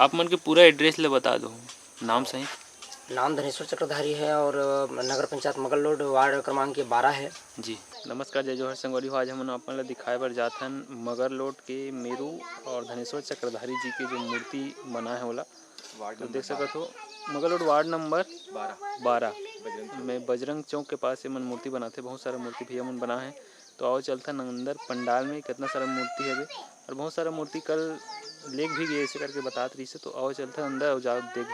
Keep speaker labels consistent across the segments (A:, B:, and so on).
A: आप मन के पूरा एड्रेस ले बता दो, नाम सही।
B: नाम धनेश्वर चक्रधारी है और नगर पंचायत मगरल रोड वार्ड क्रमांक 12 है
A: जी। नमस्कार, जय जोहर संगवारी हो। आज हम अपन ला दिखाए बर जात हन मगरल रोड के मेरू और धनेश्वर चक्रधारी जी के जो मूर्ति बना है ओला तो देख सकत हो। मगरल रोड वार्ड नंबर 12 में बजरंग चौक के पास ये मन मूर्ति बनाते। बहुत सारा मूर्ति भैया मन बना है। तो आओ चलता अंदर पंडाल में कितना सारा मूर्ति है और बहुत सारा मूर्ति कल लेक भी गए ऐसे करके बतात रही से। तो आओ चलता अंदर और जाओ देख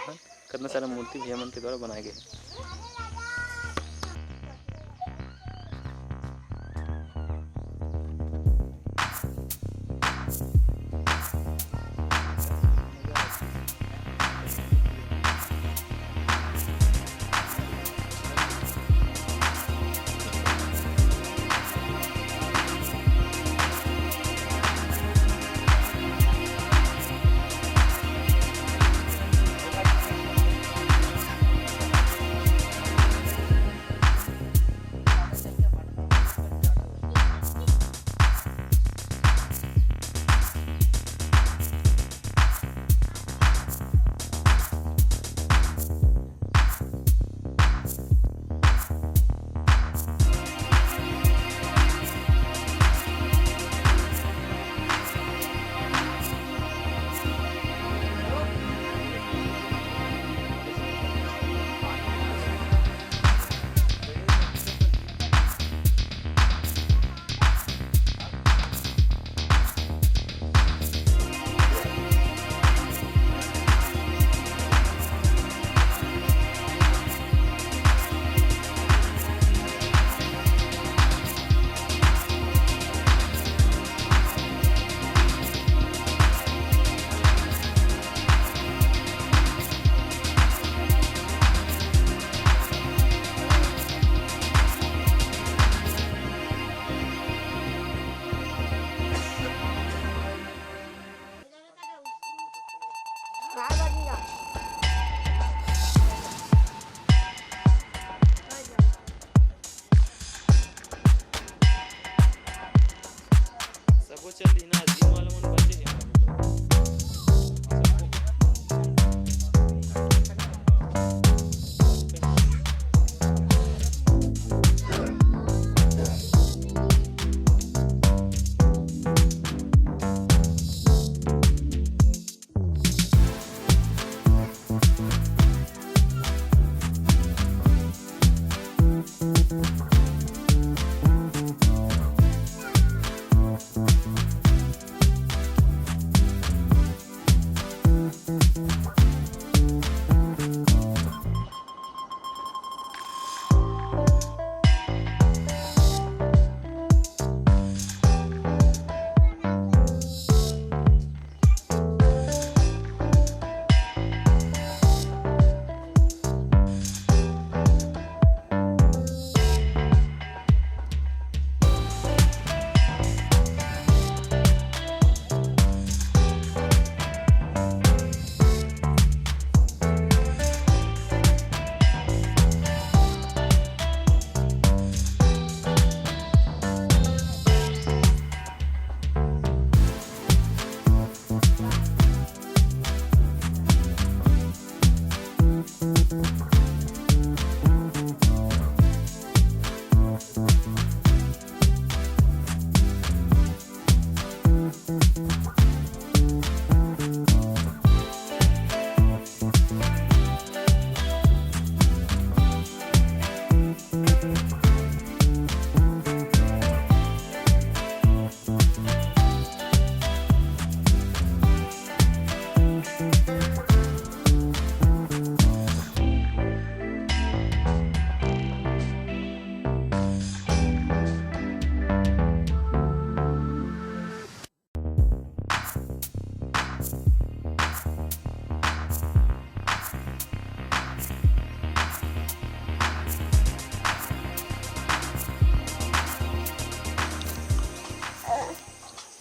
A: कितना सारा मूर्ति भैया मन के द्वारा बनाए गए हैं।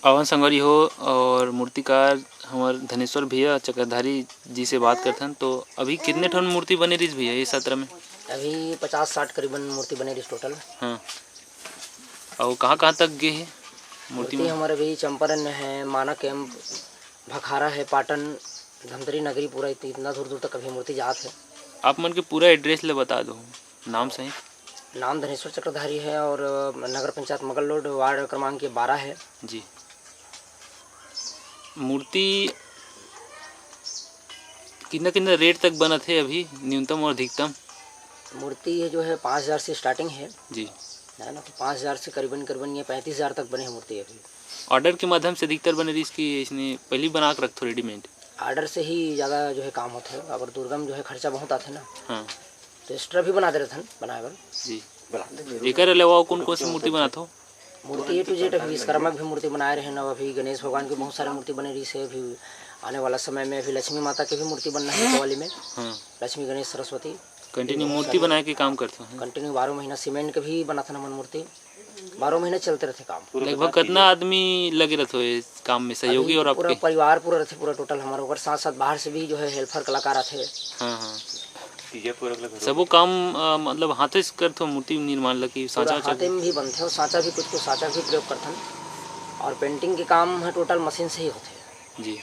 A: पवन संगवारी हो और मूर्तिकार हमारे धनेश्वर भैया चक्रधारी जी से बात करते हैं। तो अभी कितने ठन मूर्ति बने रही भैया ये सत्र में?
B: अभी 50-60 करीबन मूर्ति बने रही टोटल।
A: हाँ, और कहाँ तक गए है मूर्ति में?
B: हमारे भी चंपारण है, माना कैंप, भखारा है, पाटन, धमतरी नगरी पूरा इतना दूर दूर तक कभी मूर्ति जात है।
A: आप मन के पूरा एड्रेस ले बता दो, नाम सही।
B: नाम धनेश्वर चक्रधारी है और नगर पंचायत मगरल रोड वार्ड क्रमांक 12 है
A: जी। मूर्ति कितना कितना रेट तक बना थे अभी, न्यूनतम और अधिकतम?
B: मूर्ति ये जो है 5,000 से स्टार्टिंग है
A: जी,
B: है ना। तो 5,000 से करीबन ये 35,000 तक बने हैं मूर्ति अभी।
A: ऑर्डर के माध्यम से अधिकतर बने रही इसकी, इसने पहले बना कर रखो रेडीमेड?
B: आर्डर से ही ज़्यादा जो है काम होता है। अगर दुर्गम जो है खर्चा बहुत आता है ना,
A: हाँ
B: तो एक्स्ट्रा भी बना दे रहे थे बनाए
A: जी। एक अलावा कौन कौन सी मूर्ति बनाते हो?
B: मूर्ति A to Z अभी विश्वकर्मा भी मूर्ति बनाए रहे हैं। अब अभी गणेश भगवान की बहुत सारी मूर्ति बने रही है। अभी आने वाला समय में अभी लक्ष्मी माता की भी मूर्ति बनना है दीपावली में।
A: हाँ,
B: लक्ष्मी गणेश सरस्वती
A: कंटिन्यू मूर्ति बनाए के काम करते हैं?
B: कंटिन्यू 12 महीना। सीमेंट के भी बना था ना मन मूर्ति, 12 महीने चलते रहते काम।
A: लगभग कितना आदमी लगे रहते हो इस काम में, सहयोगी और
B: पूरा
A: आपके?
B: परिवार पूरा रहते, पूरा टोटल हमारे ऊपर। साथ साथ बाहर से भी जो है हेल्पर कलाकार आते हैं।
A: हाँ हाँ, सबो काम मतलब हाथ से करते हो मूर्ति निर्माण लगी? साँचा
B: हाथे में भी बनते हैं और साँचा भी, कुछ साँचा भी प्रयोग करते हैं। और पेंटिंग के काम है टोटल मशीन से ही होते हैं
A: जी।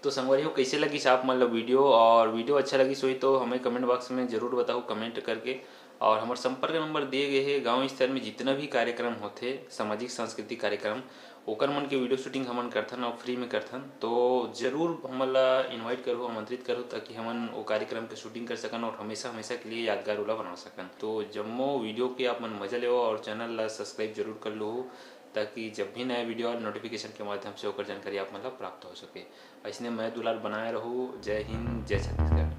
A: तो संगवारी हो, कैसे लगी आप मतलब वीडियो, और वीडियो अच्छा लगी सोई तो हमें कमेंट बॉक्स में जरूर बताओ कमेंट करके। और हमारे संपर्क नंबर दिए गए हैं। गांव स्तर में जितना भी कार्यक्रम होते, सामाजिक सांस्कृतिक कार्यक्रम, ओकर मन के वीडियो शूटिंग हमन करथन और फ्री में करथन। तो जरूर हमला इनवाइट करो, आमंत्रित करो, ताकि हमन वो कार्यक्रम के शूटिंग कर सकन और हमेशा हमेशा के लिए यादगार वाला बना सकन। तो जम्मो वीडियो के आप मन मजा ले और चैनल ला सब्सक्राइब जरूर कर लो, ताकि जब भी नया वीडियो और नोटिफिकेशन के माध्यम से होकर जानकारी आप मतलब प्राप्त हो सके। ऐसने मैं दुलाल बनाए रहूँ। जय हिंद, जय छत्तीसगढ़।